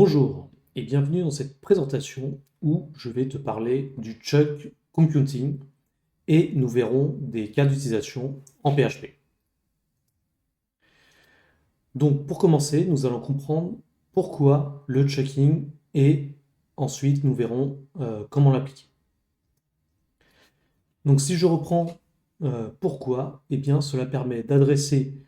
Bonjour et bienvenue dans cette présentation où je vais te parler du chunk computing et nous verrons des cas d'utilisation en PHP. Donc pour commencer, nous allons comprendre pourquoi le chunking et ensuite nous verrons comment l'appliquer. Donc si je reprends pourquoi, eh bien cela permet d'adresser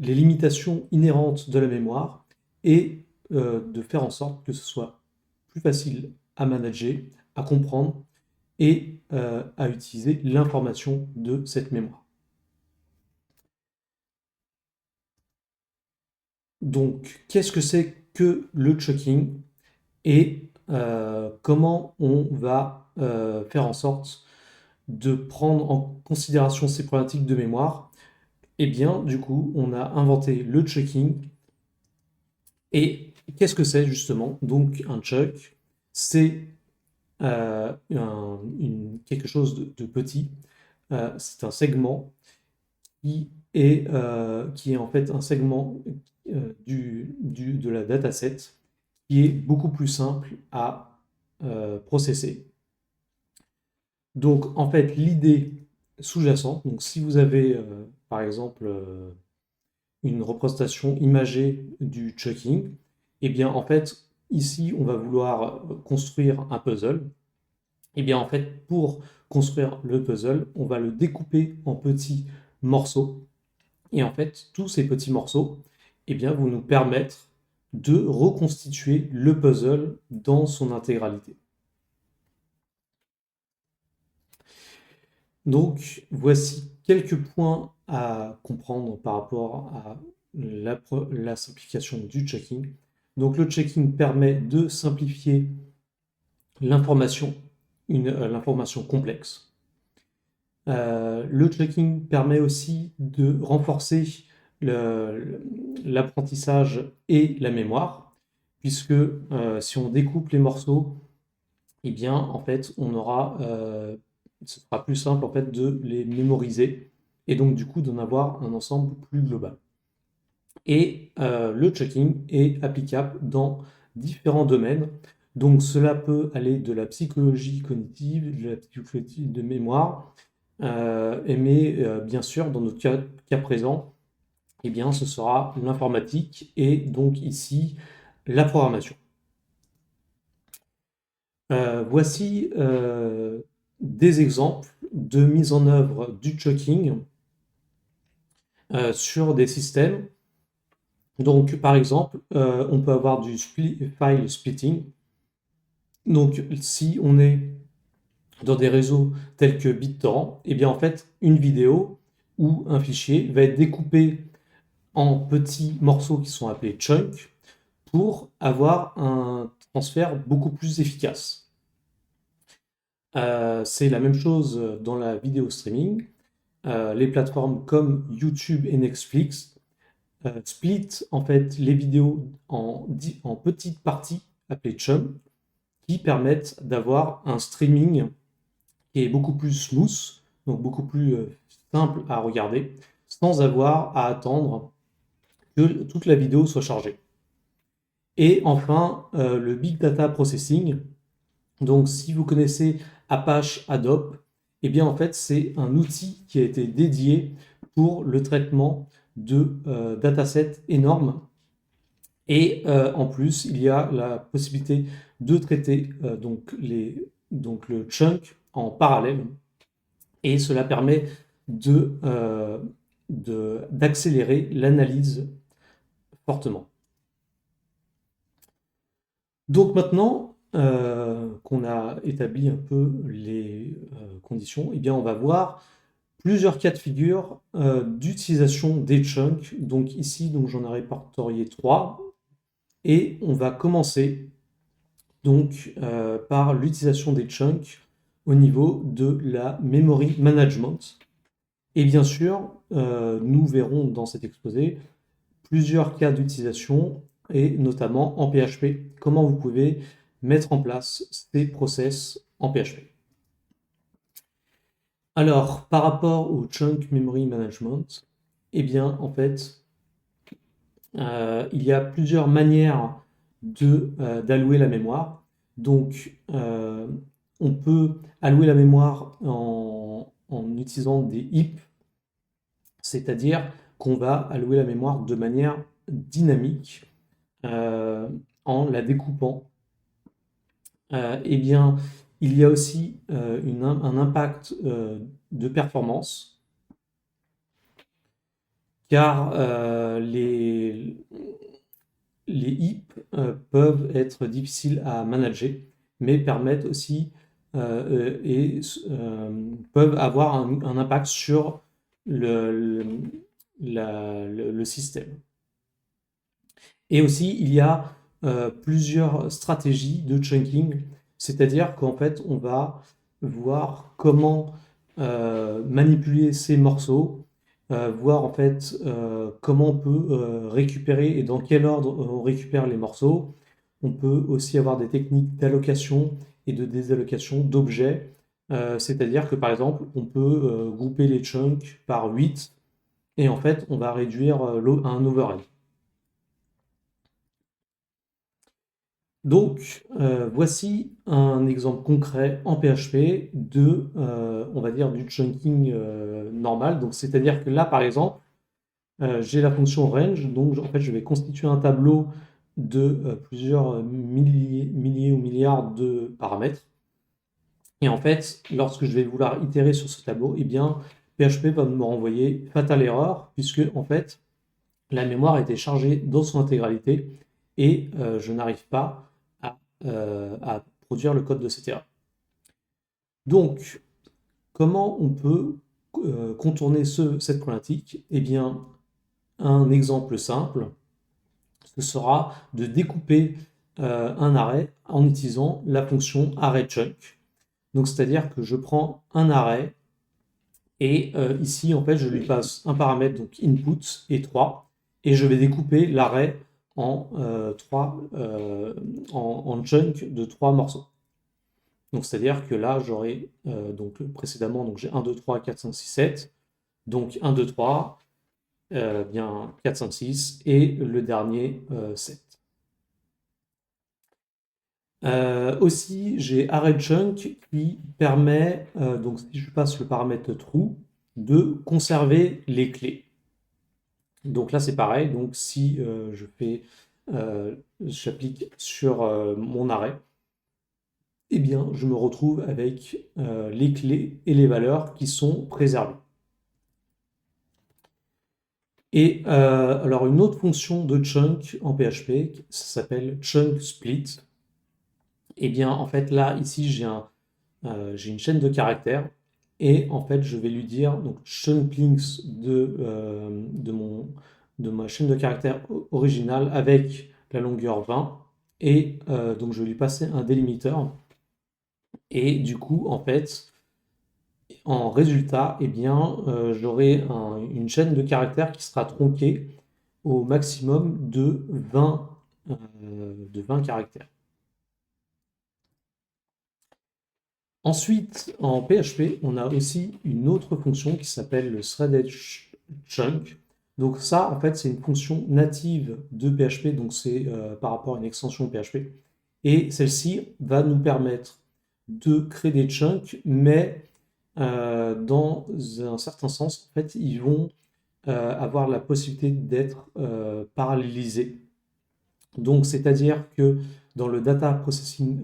les limitations inhérentes de la mémoire et de faire en sorte que ce soit plus facile à manager, à comprendre et à utiliser l'information de cette mémoire. Donc, qu'est-ce que c'est que le chunking et comment on va faire en sorte de prendre en considération ces problématiques de mémoire? Eh bien, du coup, on a inventé le chunking. Et qu'est-ce que c'est justement? Donc, un chunk, c'est quelque chose de petit. C'est un segment qui est en fait un segment de la dataset qui est beaucoup plus simple à processer. Donc en fait l'idée sous-jacente, donc si vous avez par exemple une représentation imagée du chunking, et bien en fait ici on va vouloir construire un puzzle. Et bien en fait pour construire le puzzle, on va le découper en petits morceaux. Et en fait, tous ces petits morceaux eh bien, vont nous permettre de reconstituer le puzzle dans son intégralité. Donc, voici quelques points à comprendre par rapport à la simplification du checking. Donc, le checking permet de simplifier l'information, l'information complexe. Le checking permet aussi de renforcer l'apprentissage et la mémoire, puisque si on découpe les morceaux, eh bien, en fait, ce sera plus simple en fait, de les mémoriser et donc du coup d'en avoir un ensemble plus global. Et le checking est applicable dans différents domaines. Donc cela peut aller de la psychologie cognitive, de la psychologie de mémoire, mais bien sûr, dans notre cas présent, eh bien, ce sera l'informatique et donc ici la programmation. Voici des exemples de mise en œuvre du chunking sur des systèmes. Donc, par exemple, on peut avoir du file splitting. Donc, si on est dans des réseaux tels que BitTorrent, eh bien, en fait, une vidéo ou un fichier va être découpé en petits morceaux qui sont appelés chunks pour avoir un transfert beaucoup plus efficace. C'est la même chose dans la vidéo streaming. Les plateformes comme YouTube et Netflix split en fait les vidéos en petites parties appelées chunks qui permettent d'avoir un streaming qui est beaucoup plus smooth, donc beaucoup plus simple à regarder, sans avoir à attendre que toute la vidéo soit chargée. Et enfin, le Big Data Processing. Donc, si vous connaissez Apache Hadoop, eh bien, en fait, c'est un outil qui a été dédié pour le traitement de datasets énormes. Et en plus, il y a la possibilité de traiter donc le chunk en parallèle. Et cela permet d'accélérer l'analyse fortement. Donc maintenant qu'on a établi un peu les conditions, eh bien on va voir plusieurs cas de figure d'utilisation des chunks. Donc ici, j'en ai répertorié 3. Et on va commencer donc par l'utilisation des chunks au niveau de la memory management. Et bien sûr, nous verrons dans cet exposé plusieurs cas d'utilisation et notamment en PHP, comment vous pouvez mettre en place ces process en PHP. Alors, par rapport au chunk memory management, eh bien, en fait, il y a plusieurs manières d'allouer la mémoire. Donc, on peut allouer la mémoire en utilisant des heaps, c'est-à-dire qu'on va allouer la mémoire de manière dynamique en la découpant. Eh bien, il y a aussi un impact de performance, car les heaps peuvent être difficiles à manager, mais permettent aussi peuvent avoir un impact sur le système. Et aussi, il y a plusieurs stratégies de chunking, c'est-à-dire qu'en fait, on va voir comment manipuler ces morceaux, voir en fait comment on peut récupérer et dans quel ordre on récupère les morceaux. On peut aussi avoir des techniques d'allocation et de désallocation d'objets, c'est-à-dire que par exemple, on peut grouper les chunks par 8 et en fait, on va réduire un overhead. Donc, voici un exemple concret en PHP de, on va dire, du chunking normal. Donc, c'est-à-dire que là, par exemple, j'ai la fonction range. Donc, en fait, je vais constituer un tableau de plusieurs milliers ou milliards de paramètres. Et en fait, lorsque je vais vouloir itérer sur ce tableau, eh bien, PHP va me renvoyer fatal error, puisque en fait, la mémoire a été chargée dans son intégralité et je n'arrive pas à produire le code de CTA. Donc, comment on peut contourner cette problématique? Eh bien, un exemple simple, ce sera de découper un array en utilisant la fonction arrayChunk. Donc, c'est-à-dire que je prends un array et ici, en fait, je lui passe un paramètre, donc input et 3, et je vais découper l'array en, en chunk de 3 morceaux. Donc, c'est-à-dire que là, j'aurai, donc précédemment, donc j'ai 1, 2, 3, 4, 5, 6, 7. Donc 1, 2, 3, bien 4, 5, 6, et le dernier 7. Aussi, j'ai arrayChunk qui permet, donc si je passe le paramètre true, de conserver les clés. Donc là, c'est pareil. Donc si j'applique sur mon array, eh bien, je me retrouve avec les clés et les valeurs qui sont préservées. Et alors, une autre fonction de chunk en PHP, ça s'appelle chunk split. Eh bien, en fait, là, ici, j'ai une chaîne de caractères et en fait, je vais lui dire donc chunk links de ma chaîne de caractères originale avec la longueur 20 et donc je vais lui passer un délimiteur et du coup, en fait, en résultat, eh bien, j'aurai une chaîne de caractères qui sera tronquée au maximum de 20 caractères. Ensuite, en PHP, on a aussi une autre fonction qui s'appelle le threaded chunk. Donc ça, en fait, c'est une fonction native de PHP, donc c'est par rapport à une extension PHP. Et celle-ci va nous permettre de créer des chunks, mais dans un certain sens, en fait, ils vont avoir la possibilité d'être parallélisés. Donc, c'est-à-dire que dans le data processing,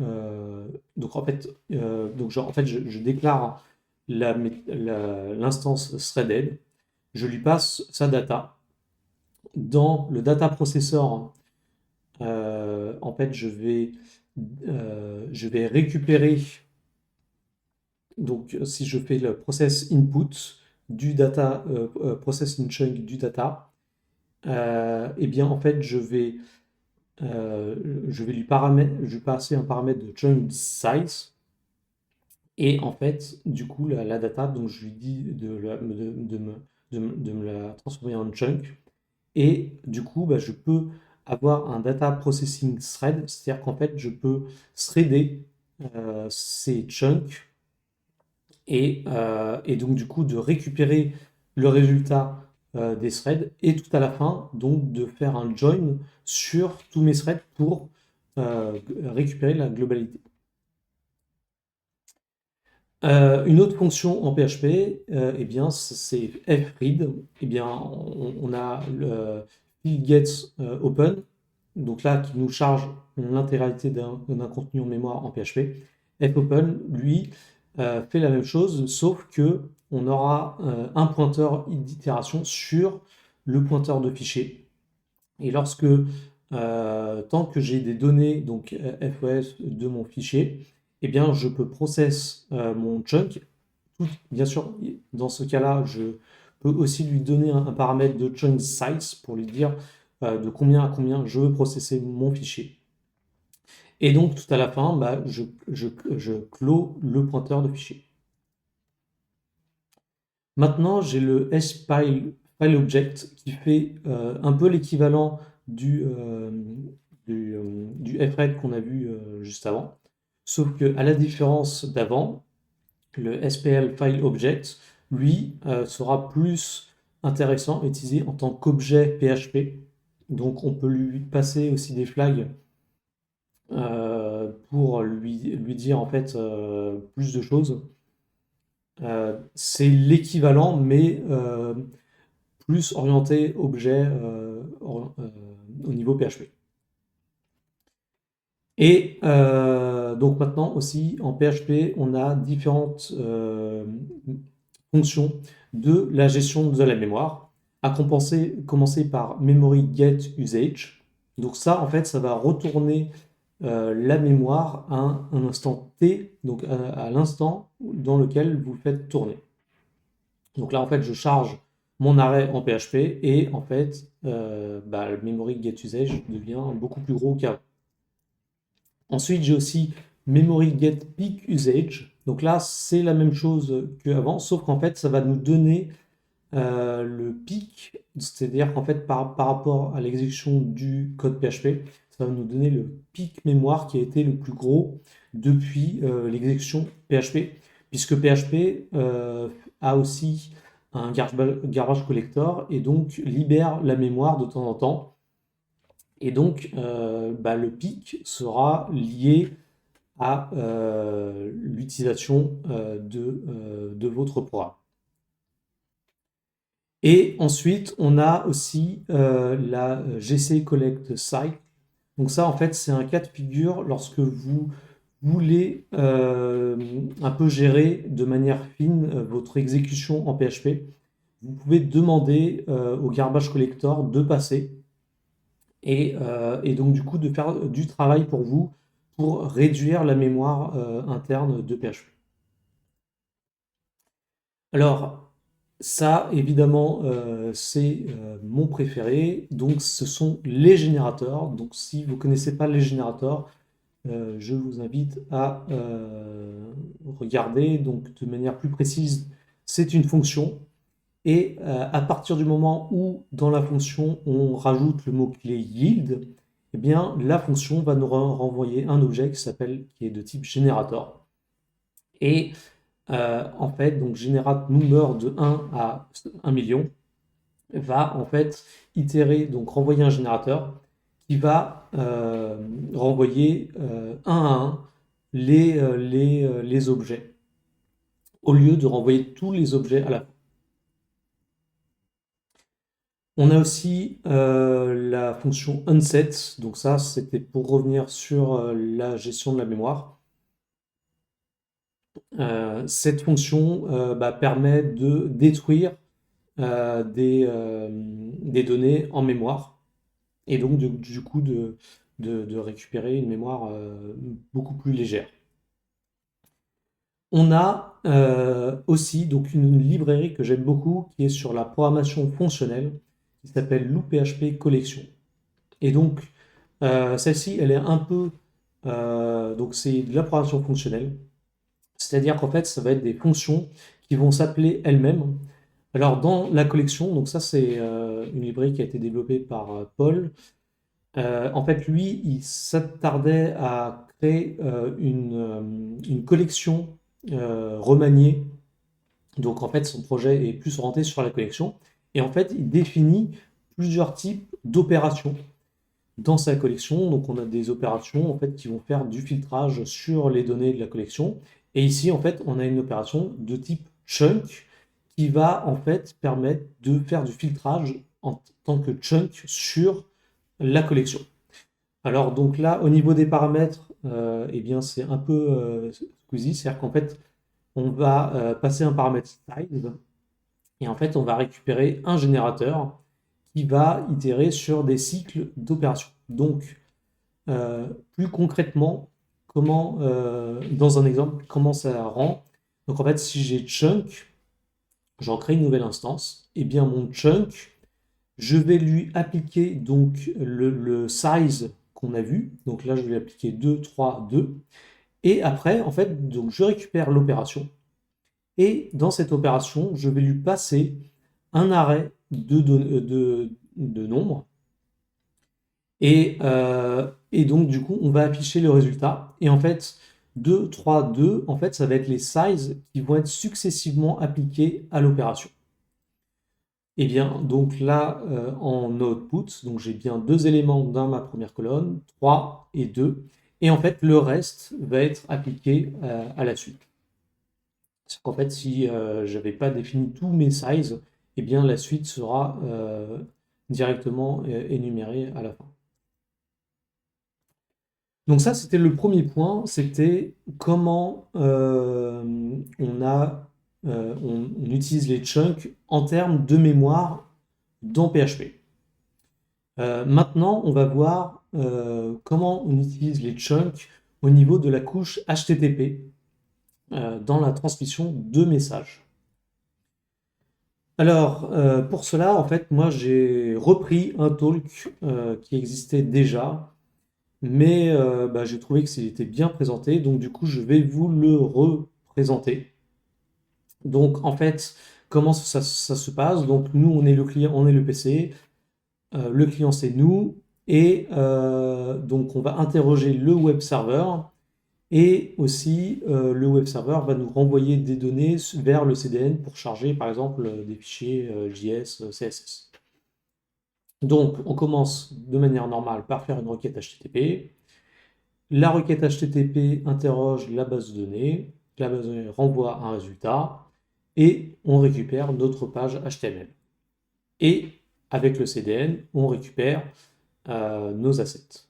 donc en fait, je déclare l'instance threaded, je lui passe sa data. Dans le data processor, en fait, je vais récupérer. Donc, si je fais le process input du data, process in chunk du data, eh bien, en fait, je vais lui passer un paramètre de chunk size. Et en fait, du coup, la data, donc je lui dis de me la transformer en chunk. Et du coup, bah, je peux avoir un data processing thread, c'est-à-dire qu'en fait, je peux threader ces chunks et donc du coup de récupérer le résultat des threads et tout à la fin donc de faire un join sur tous mes threads pour récupérer la globalité. Une autre fonction en PHP, eh bien, c'est fread. Eh bien, on a le field gets open, donc là, qui nous charge l'intégralité d'un contenu en mémoire en PHP. fopen, lui, fait la même chose, sauf que on aura un pointeur d'itération sur le pointeur de fichier. Et lorsque, tant que j'ai des données, donc FOS de mon fichier, eh bien, je peux process mon chunk. Bien sûr, dans ce cas-là, je peux aussi lui donner un paramètre de chunk size pour lui dire de combien à combien je veux processer mon fichier. Et donc, tout à la fin, bah, je clôt le pointeur de fichier. Maintenant, j'ai le sFileObject qui fait un peu l'équivalent du fred qu'on a vu juste avant. Sauf que, à la différence d'avant, le sPLFileObject, lui, sera plus intéressant à utiliser en tant qu'objet PHP. Donc, on peut lui passer aussi des flags pour lui dire en fait plus de choses. C'est l'équivalent, mais plus orienté objet au niveau PHP. Et donc maintenant aussi en PHP, on a différentes fonctions de la gestion de la mémoire, à commencer par memory get usage. Donc ça, en fait, ça va retourner la mémoire à un instant T, donc à l'instant dans lequel vous faites tourner. Donc là, en fait, je charge mon arrêt en PHP et en fait, le memory get usage devient beaucoup plus gros qu'avant. Ensuite, j'ai aussi memory get peak usage. Donc là, c'est la même chose qu'avant, sauf qu'en fait, ça va nous donner le pic, c'est-à-dire qu'en fait, par rapport à l'exécution du code PHP, ça va nous donner le pic mémoire qui a été le plus gros depuis l'exécution PHP, puisque PHP a aussi un garbage collector et donc libère la mémoire de temps en temps. Et donc, le pic sera lié à l'utilisation de votre programme. Et ensuite, on a aussi la GC Collect Cycle. Donc ça, en fait, c'est un cas de figure lorsque vous voulez un peu gérer de manière fine votre exécution en PHP. Vous pouvez demander au garbage collector de passer et donc du coup de faire du travail pour vous pour réduire la mémoire interne de PHP. Alors, ça, évidemment, c'est mon préféré. Donc, ce sont les générateurs. Donc, si vous ne connaissez pas les générateurs, je vous invite à regarder. Donc, de manière plus précise, c'est une fonction. Et à partir du moment où, dans la fonction, on rajoute le mot-clé yield, eh bien, la fonction va nous renvoyer un objet qui est de type générateur. Et en fait, donc generate number de 1 à 1 million va en fait itérer, donc renvoyer un générateur qui va renvoyer 1 à 1 les objets au lieu de renvoyer tous les objets à la fois. On a aussi la fonction unset, donc ça c'était pour revenir sur la gestion de la mémoire. Cette fonction permet de détruire des données en mémoire et donc du coup de récupérer une mémoire beaucoup plus légère. On a aussi donc une librairie que j'aime beaucoup qui est sur la programmation fonctionnelle qui s'appelle loopphp collection. Et donc celle-ci elle est un peu donc c'est de la programmation fonctionnelle, c'est-à-dire qu'en fait ça va être des fonctions qui vont s'appeler elles-mêmes. Alors dans la collection, donc ça c'est une librairie qui a été développée par Paul. En fait lui il s'attardait à créer une collection remaniée. Donc en fait son projet est plus orienté sur la collection. Et en fait il définit plusieurs types d'opérations. dans sa collection. Donc on a des opérations en fait qui vont faire du filtrage sur les données de la collection. Et ici en fait on a une opération de type chunk qui va en fait permettre de faire du filtrage en tant que chunk sur la collection. Alors donc là au niveau des paramètres, eh bien c'est un peu squeezy, c'est-à-dire qu'en fait on va passer un paramètre size et en fait on va récupérer un générateur qui va itérer sur des cycles d'opérations. Donc, plus concrètement, comment, dans un exemple, comment ça rend. Donc, en fait, si j'ai chunk, j'en crée une nouvelle instance, et bien mon chunk, je vais lui appliquer donc le size qu'on a vu. Donc là, je vais lui appliquer 2, 3, 2. Et après, en fait, donc je récupère l'opération. Et dans cette opération, je vais lui passer un array de nombres. Et donc, du coup, on va afficher le résultat. Et en fait, 2, 3, 2, en fait, ça va être les sizes qui vont être successivement appliqués à l'opération. Et bien, donc là, en output, donc j'ai bien deux éléments dans ma première colonne, 3 et 2. Et en fait, le reste va être appliqué à la suite. C'est qu'en fait, si je n'avais pas défini tous mes sizes, eh bien, la suite sera directement énumérée à la fin. Donc ça, c'était le premier point, c'était comment on utilise les chunks en termes de mémoire dans PHP. Maintenant, on va voir comment on utilise les chunks au niveau de la couche HTTP dans la transmission de messages. Alors, pour cela, en fait, moi, j'ai repris un talk qui existait déjà, mais j'ai trouvé que c'était bien présenté, donc du coup je vais vous le représenter. Donc en fait, comment ça se passe? Donc nous on est le client, on est le PC, le client c'est nous, et donc on va interroger le web serveur, et aussi le web serveur va nous renvoyer des données vers le CDN pour charger par exemple des fichiers JS, CSS. Donc on commence de manière normale par faire une requête HTTP. La requête HTTP interroge la base de données, la base de données renvoie un résultat et on récupère notre page HTML. Et avec le CDN, on récupère nos assets.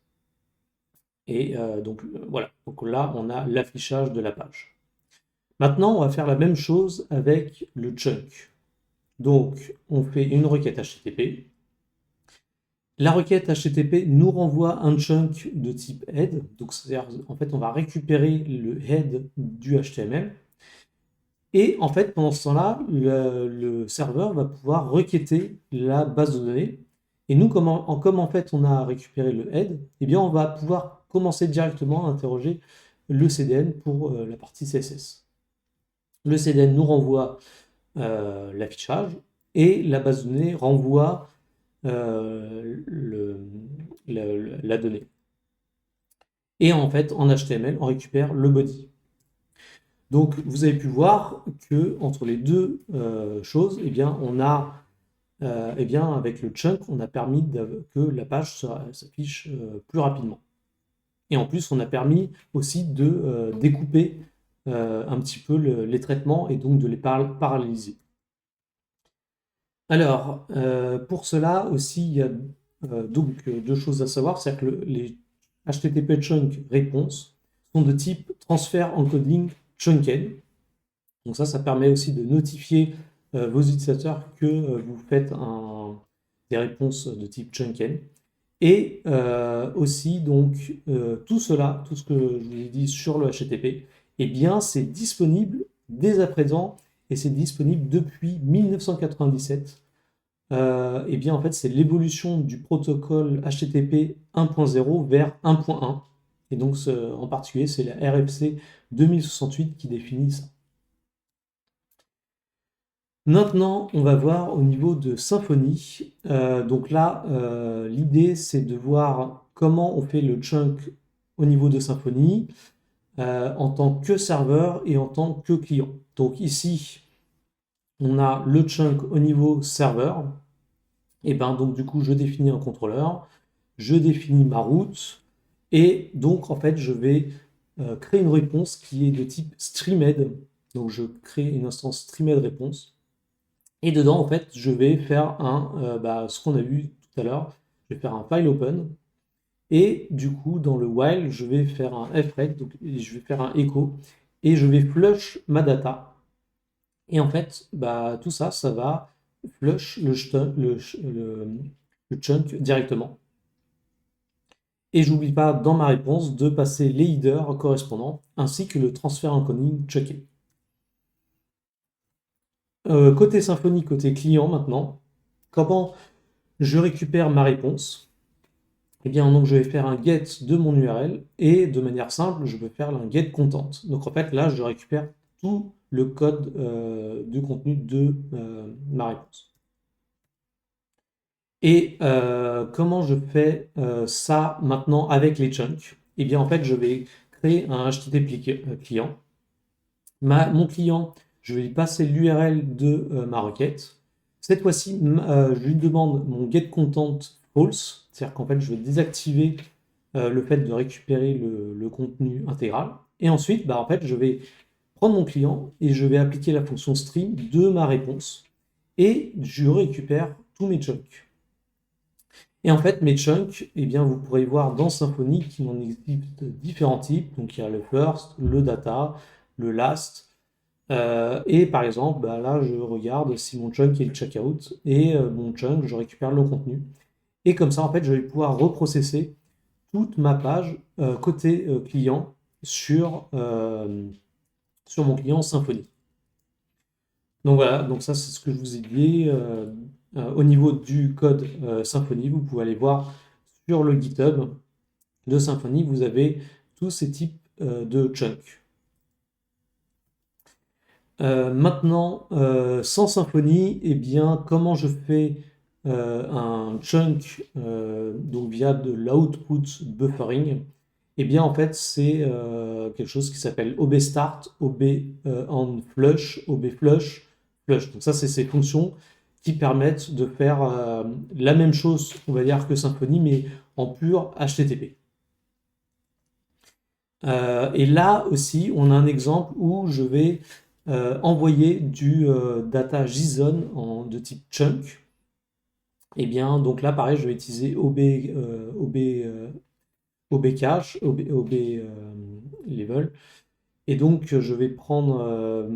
Et donc voilà, donc là on a l'affichage de la page. Maintenant, on va faire la même chose avec le chunk. Donc on fait une requête HTTP. La requête HTTP nous renvoie un chunk de type head, donc c'est-à-dire en fait on va récupérer le head du HTML, et en fait pendant ce temps-là, le serveur va pouvoir requêter la base de données, et nous comme en fait on a récupéré le head, eh bien on va pouvoir commencer directement à interroger le CDN pour la partie CSS. Le CDN nous renvoie l'affichage, et la base de données renvoie la donnée. Et en fait, en HTML, on récupère le body. Donc, vous avez pu voir que entre les deux choses, eh bien, on a, eh bien, avec le chunk, on a permis que la page s'affiche plus rapidement. Et en plus, on a permis aussi de découper un petit peu les traitements et donc de les paralléliser. Alors, pour cela aussi, il y a donc deux choses à savoir, c'est que les HTTP chunk réponses sont de type transfer encoding chunken. Donc ça permet aussi de notifier vos utilisateurs que vous faites des réponses de type chunken. Et aussi, donc, tout cela, tout ce que je vous ai dit sur le HTTP, eh bien, c'est disponible dès à présent et c'est disponible depuis 1997. Eh bien, en fait, c'est l'évolution du protocole HTTP 1.0 vers 1.1. Et donc, en particulier, c'est la RFC 2068 qui définit ça. Maintenant, on va voir au niveau de Symfony. Donc là, l'idée, c'est de voir comment on fait le chunk au niveau de Symfony en tant que serveur et en tant que client. Donc ici, on a le chunk au niveau serveur. Et ben donc du coup, je définis un contrôleur. je définis ma route, et donc en fait je vais créer une réponse qui est de type streamed. Donc je crée une instance streamed réponse. Et dedans, en fait, je vais faire ce qu'on a vu tout à l'heure, je vais faire un file open. Et du coup, dans le while, je vais faire un fret, donc je vais faire un echo, et je vais flush ma data. Et en fait, tout ça, ça va flush le chunk directement. Et j'oublie pas dans ma réponse de passer les headers correspondants, ainsi que le transfert encoding checké. Côté Symfony, côté client maintenant, comment je récupère ma réponse? Eh bien, donc je vais faire un get de mon URL et de manière simple, je peux faire un get content. Donc en fait, là, je récupère tout le code du contenu de ma réponse. Et comment je fais ça maintenant avec les chunks? Eh bien, en fait, je vais créer un HTTP client. Mon client, je vais lui passer l'URL de ma requête. Cette fois-ci, je lui demande mon get content false, c'est-à-dire qu'en fait, je vais désactiver le fait de récupérer le contenu intégral. Et ensuite, en fait, je vais prendre mon client et je vais appliquer la fonction stream de ma réponse et je récupère tous mes chunks. Et en fait, mes chunks, eh bien, vous pourrez voir dans Symfony qu'il en existe différents types. Donc, il y a le first, le data, le last. Et par exemple, là, je regarde si mon chunk est le checkout et mon chunk, je récupère le contenu. Et comme ça, en fait, je vais pouvoir reprocesser toute ma page côté client sur mon client Symfony. Donc voilà, donc ça c'est ce que je vous ai dit. Au niveau du code Symfony, vous pouvez aller voir sur le GitHub de Symfony, vous avez tous ces types de chunks. Maintenant, sans Symfony, eh bien, comment je fais un chunk donc via de l'output buffering? Eh bien, en fait, c'est quelque chose qui s'appelle obstart, obFlush, obflush, flush. Donc ça, c'est ces fonctions qui permettent de faire la même chose, on va dire, que Symfony, mais en pur HTTP. Et là aussi, on a un exemple où je vais envoyer du data JSON de type chunk. Et bien, donc là, pareil, je vais utiliser OB cache, OB level. Et donc, je vais prendre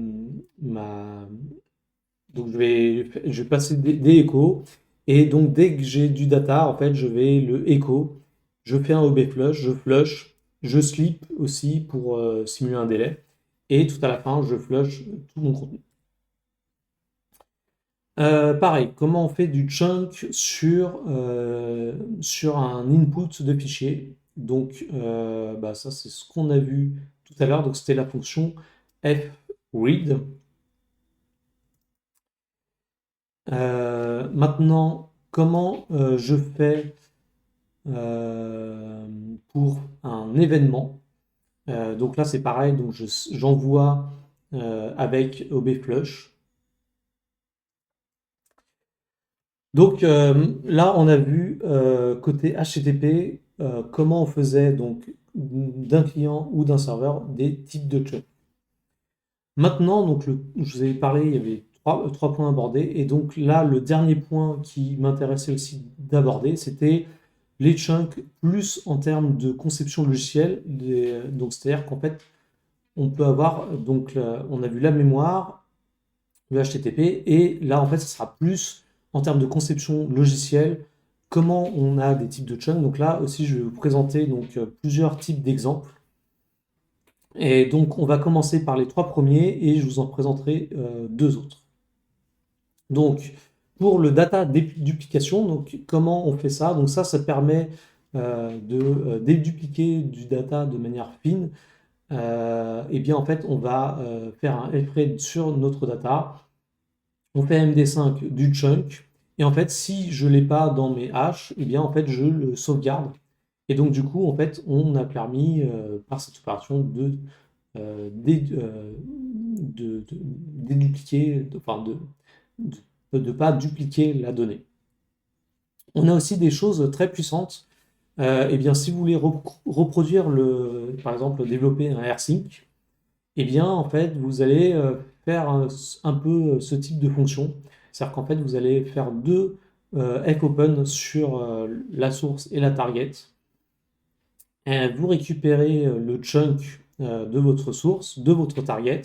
donc, je vais passer des échos. Et donc, dès que j'ai du data, en fait, je vais le écho. Je fais un OB flush, je flush, je sleep aussi pour simuler un délai. Et tout à la fin, je flush tout mon contenu. Pareil, comment on fait du chunk sur un input de fichier. Donc, ça, c'est ce qu'on a vu tout à l'heure. Donc, c'était la fonction fRead. Maintenant, comment je fais pour un événement? Donc là, c'est pareil. Donc, j'envoie avec obflush. Donc là, on a vu côté HTTP comment on faisait donc d'un client ou d'un serveur des types de chunks. Maintenant, donc je vous avais parlé, il y avait trois points abordés, et donc là, le dernier point qui m'intéressait aussi d'aborder, c'était les chunks plus en termes de conception logicielle. Donc c'est-à-dire qu'en fait, on peut avoir donc on a vu la mémoire, le HTTP, et là en fait, ce sera plus en termes de conception logicielle, comment on a des types de chunks. Donc là aussi, je vais vous présenter donc plusieurs types d'exemples. Et donc, on va commencer par les trois premiers et je vous en présenterai deux autres. Donc, pour le data duplication, donc comment on fait ça? Donc ça permet de dédupliquer du data de manière fine. Et bien en fait, on va faire un fret sur notre data. On fait MD5 du chunk. Et en fait, si je ne l'ai pas dans mes haches, et bien en fait, je le sauvegarde. Et donc du coup, en fait, on a permis par cette opération de dédupliquer, enfin de pas dupliquer la donnée. On a aussi des choses très puissantes Eh bien, si vous voulez reproduire par exemple, développer un AirSync, eh bien, en fait, vous allez faire un peu ce type de fonction. C'est-à-dire qu'en fait, vous allez faire deux fopen sur la source et la target. Et vous récupérez le chunk de votre source, de votre target,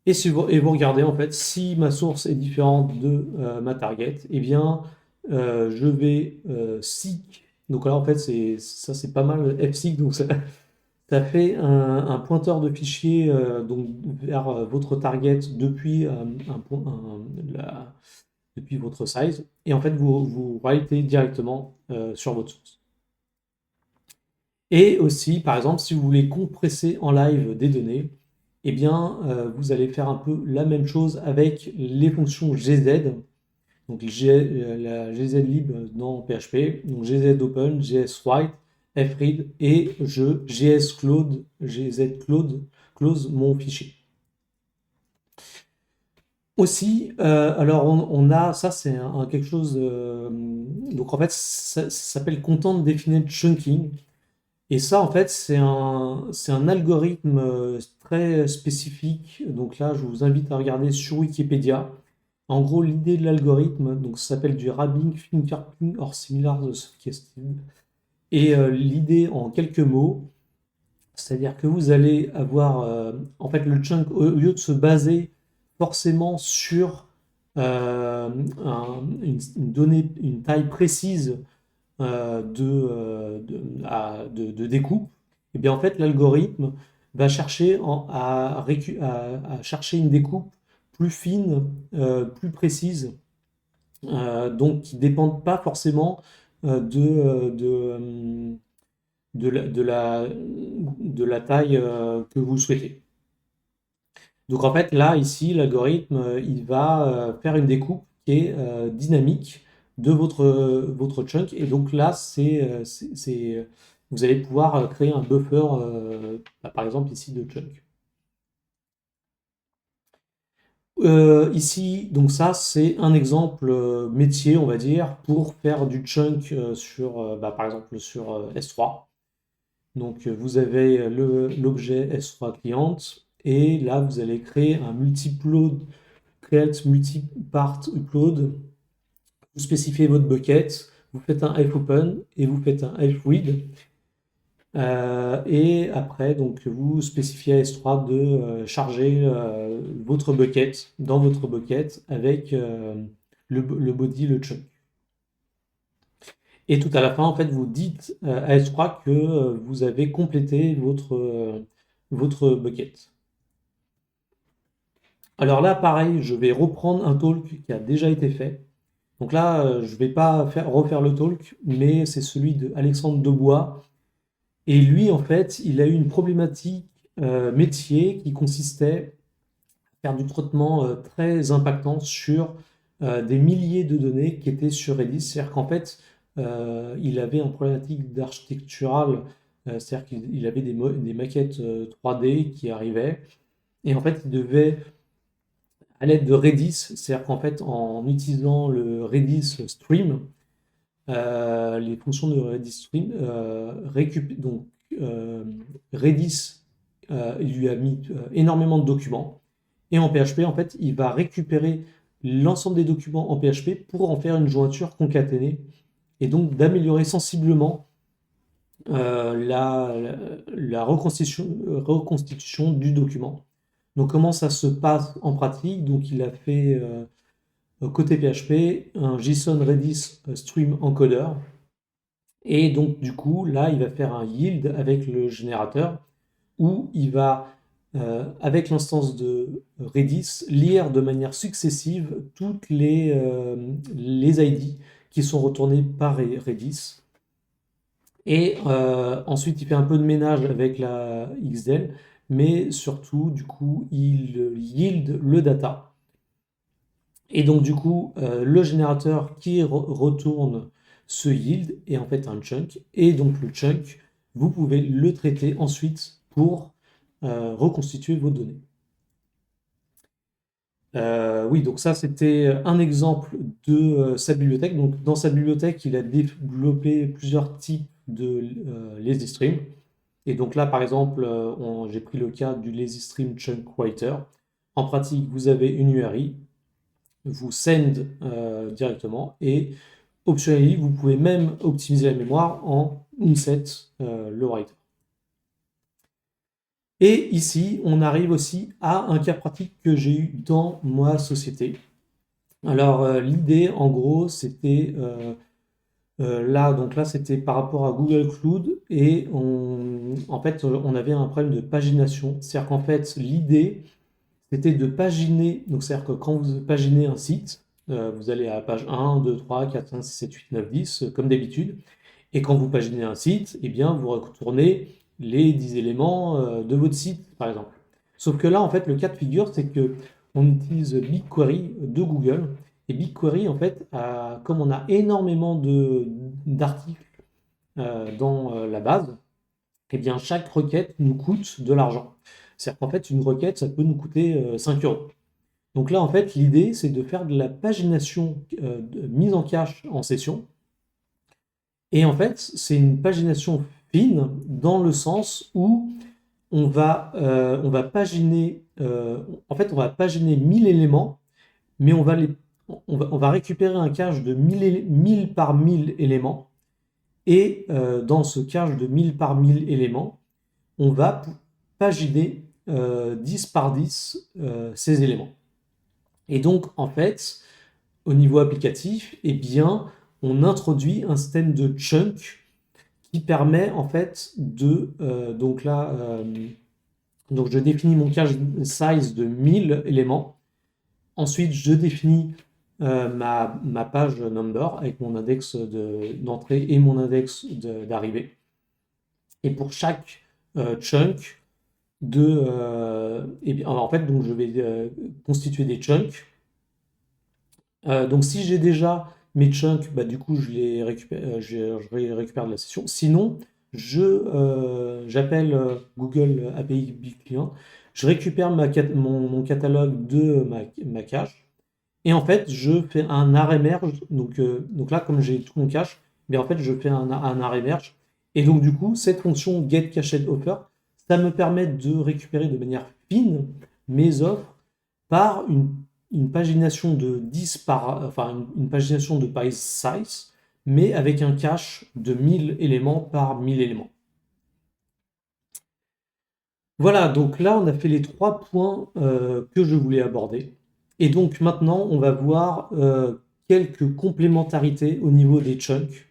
et vous regardez en fait si ma source est différente de ma target, eh bien je vais seek. Donc là en fait ça c'est pas mal fseek, donc ça fait un pointeur de fichier donc vers votre target depuis depuis votre size, et en fait vous writez directement sur votre source. Et aussi, par exemple, si vous voulez compresser en live des données, eh bien, vous allez faire un peu la même chose avec les fonctions gz, donc la gzlib dans PHP, donc gzopen, gswrite, fread, et je gzclose mon fichier. Aussi, alors on a, ça c'est quelque chose, donc en fait ça s'appelle Content Definite Chunking. Et ça, en fait, c'est un algorithme très spécifique. Donc là, je vous invite à regarder sur Wikipédia. En gros, l'idée de l'algorithme, donc ça s'appelle du Rabbing Fingerprint or Similar Stochastic. Et l'idée en quelques mots, c'est-à-dire que vous allez avoir, en fait, le chunk, au lieu de se baser forcément sur une donnée, une taille précise de découpe, et bien en fait l'algorithme va chercher à chercher une découpe plus fine, plus précise, donc qui ne dépendent pas forcément de la taille que vous souhaitez. Donc en fait là ici l'algorithme il va faire une découpe qui est dynamique de votre chunk, et donc là vous allez pouvoir créer un buffer par exemple ici de chunk. Ici donc ça c'est un exemple métier on va dire pour faire du chunk sur par exemple sur S3. Donc vous avez l'objet S3 client, et là vous allez créer un create multi-part upload. Vous spécifiez votre bucket, vous faites un fopen et vous faites un fread. Et après, donc, vous spécifiez à S3 de charger votre bucket dans votre bucket avec le body, le chunk. Et tout à la fin, en fait, vous dites à S3 que vous avez complété votre bucket. Alors là, pareil, je vais reprendre un talk qui a déjà été fait. Donc là, je ne vais pas refaire le talk, mais c'est celui de Alexandre Debois. Et lui, en fait, il a eu une problématique métier qui consistait à faire du traitement très impactant sur des milliers de données qui étaient sur Redis. C'est-à-dire qu'en fait, il avait une problématique d'architecturale, c'est-à-dire qu'il avait des maquettes 3D qui arrivaient. Et en fait, il devait, à l'aide de Redis, c'est-à-dire qu'en fait, en utilisant le Redis Stream, les fonctions de Redis Stream donc Redis il lui a mis énormément de documents, et en PHP en fait il va récupérer l'ensemble des documents en PHP pour en faire une jointure concaténée, et donc d'améliorer sensiblement la reconstitution du document. Donc comment ça se passe en pratique? Donc il a fait côté PHP un JSON Redis Stream Encoder, et donc du coup là il va faire un yield avec le générateur où il va avec l'instance de Redis lire de manière successive toutes les ID qui sont retournés par Redis. Et ensuite, il fait un peu de ménage avec la XDL, mais surtout, du coup, il yield le data. Et donc, du coup, le générateur qui retourne ce yield est en fait un chunk. Et donc, le chunk, vous pouvez le traiter ensuite pour reconstituer vos données. Oui, donc ça, c'était un exemple de sa bibliothèque. Donc, dans sa bibliothèque, il a développé plusieurs types de lazy stream. Et donc là, par exemple, j'ai pris le cas du lazy stream chunk writer. En pratique, vous avez une URI, vous send directement, et optionally, vous pouvez même optimiser la mémoire en unset le writer. Et ici, on arrive aussi à un cas pratique que j'ai eu dans ma société. Alors, l'idée, en gros, c'était là, donc là, c'était par rapport à Google Cloud et en fait, on avait un problème de pagination. C'est-à-dire qu'en fait, l'idée, c'était de paginer. Donc, c'est-à-dire que quand vous paginez un site, vous allez à la page 1, 2, 3, 4, 5, 6, 7, 8, 9, 10, comme d'habitude. Et quand vous paginez un site, eh bien, vous retournez les 10 éléments de votre site, par exemple. Sauf que là, en fait, le cas de figure, c'est que on utilise BigQuery de Google. Et BigQuery, en fait, comme on a énormément d'articles dans la base, eh bien, chaque requête nous coûte de l'argent. C'est-à-dire qu'en fait, une requête, ça peut nous coûter 5 euros. Donc là, en fait, l'idée, c'est de faire de la pagination de mise en cache en session. Et en fait, c'est une pagination fine dans le sens où on va paginer, en fait, on va paginer 1000 éléments, mais on va récupérer un cache de 1000 par 1000 éléments. Et dans ce cache de 1000 par 1000 éléments, on va paginer 10 par 10 ces éléments. Et donc, en fait, au niveau applicatif, eh bien, on introduit un système de chunk qui permet en fait de donc là donc je définis mon cache size de 1000 éléments. Ensuite, je définis ma page number avec mon index d'entrée et mon index d'arrivée. Et pour chaque chunk et bien, en fait, donc je vais constituer des chunks. Donc si j'ai déjà mes chunks, bah, du coup je les récupère de la session. Sinon, j'appelle Google API Big Client, je récupère mon catalogue de ma cache, et en fait je fais un arrêt merge. Donc là, comme j'ai tout mon cache, mais en fait je fais un arrêt merge. Et donc du coup, cette fonction getCachedOffer, ça me permet de récupérer de manière fine mes offres par une pagination de 10 par, enfin une pagination de page size, mais avec un cache de 1000 éléments par 1000 éléments. Voilà, donc là on a fait les 3 points que je voulais aborder. Et donc maintenant on va voir quelques complémentarités au niveau des chunks.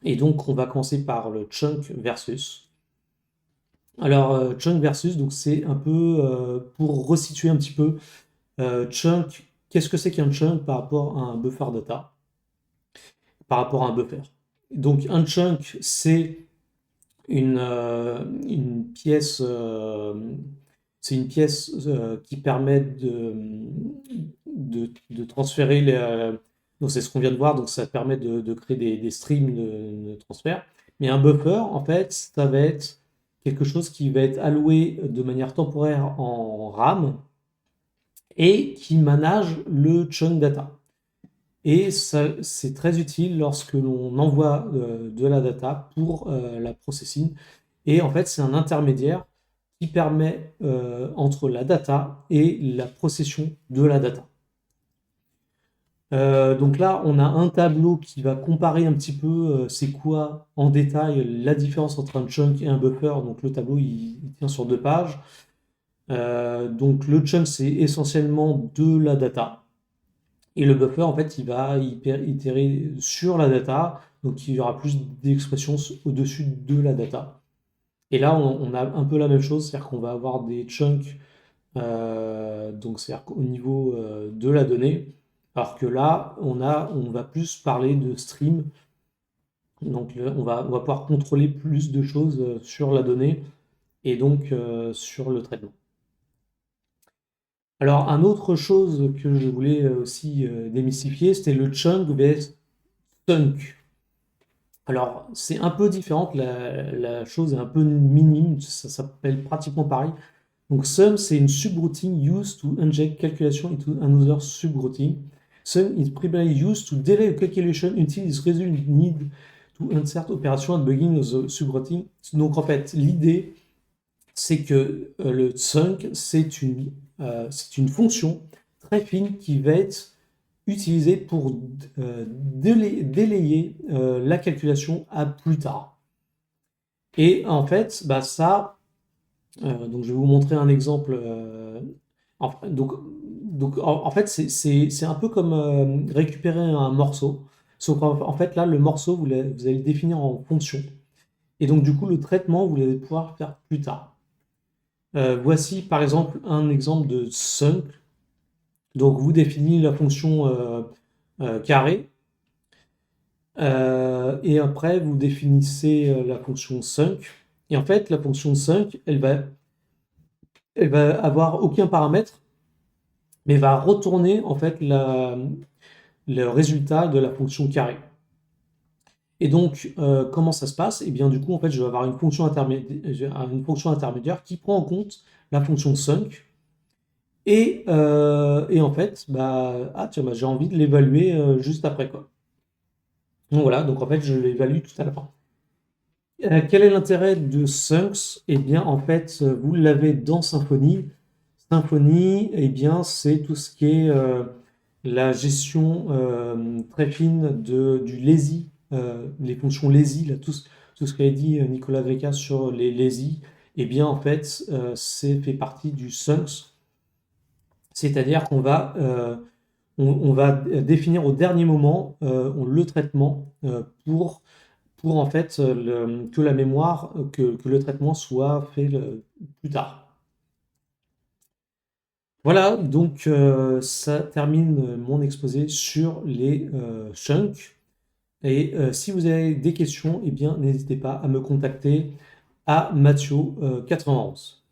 Et donc on va commencer par le chunk versus. Alors chunk versus, donc c'est un peu pour resituer un petit peu. Chunk, qu'est-ce que c'est qu'un chunk par rapport à un buffer data? Par rapport à un buffer. Donc un chunk, c'est une pièce, qui permet de transférer donc c'est ce qu'on vient de voir, donc ça permet de créer des streams de transfert. Mais un buffer, en fait, ça va être quelque chose qui va être alloué de manière temporaire en RAM et qui manage le chunk data. Et ça, c'est très utile lorsque l'on envoie de la data pour la processing. Et en fait, c'est un intermédiaire qui permet entre la data et la procession de la data. Donc là, on a un tableau qui va comparer un petit peu c'est quoi en détail la différence entre un chunk et un buffer. Donc le tableau, il tient sur 2 pages. Donc le chunk, c'est essentiellement de la data. Et le buffer, en fait, il va itérer sur la data, donc il y aura plus d'expressions au-dessus de la data. Et là, on a un peu la même chose, c'est-à-dire qu'on va avoir des chunks, donc c'est-à-dire qu'au niveau de la donnée, alors que là, on va plus parler de stream, donc on va pouvoir contrôler plus de choses sur la donnée et donc sur le traitement. Alors, un autre chose que je voulais aussi démystifier, c'était le chunk vs chunk. Alors, c'est un peu différent, la chose est un peu minime, ça s'appelle pratiquement pareil. Donc sum, c'est une subroutine used to inject calculation into another subroutine. Sum is primarily used to delay a calculation until its result need to insert operation at the beginning of the subroutine. Donc en fait, l'idée, c'est que le sunk, c'est une fonction très fine qui va être utilisée pour délayer la calculation à plus tard. Et en fait, bah ça, donc je vais vous montrer un exemple. En fait, c'est un peu comme récupérer un morceau. Sauf qu'en fait, là, le morceau, vous allez le définir en fonction. Et donc, du coup, le traitement, vous allez pouvoir faire plus tard. Voici, par exemple, un exemple de sunk. Donc, vous définissez la fonction carré. Et après, vous définissez la fonction sunk. Et en fait, la fonction sunk, elle va avoir aucun paramètre, mais va retourner en fait le résultat de la fonction carré. Et donc, comment ça se passe? Et bien, du coup, en fait, je vais avoir une fonction intermédiaire qui prend en compte la fonction sunk. Et en fait, bah, tiens, bah, j'ai envie de l'évaluer juste après, quoi. Donc voilà, donc en fait, je l'évalue tout à la fin. Quel est l'intérêt de Sunks? Eh bien, en fait, vous l'avez dans Symfony. Symfony, eh bien, c'est tout ce qui est la gestion très fine du lazy, les fonctions lazy, là, tout ce qu'a dit Nicolas Greca sur les lazy. Eh bien, en fait, c'est fait partie du Sunks. C'est-à-dire qu'on va, on va définir au dernier moment le traitement pour en fait que la mémoire, que le traitement soit fait plus tard. Voilà, donc ça termine mon exposé sur les chunks. Et si vous avez des questions, eh bien n'hésitez pas à me contacter à Mathieu 91.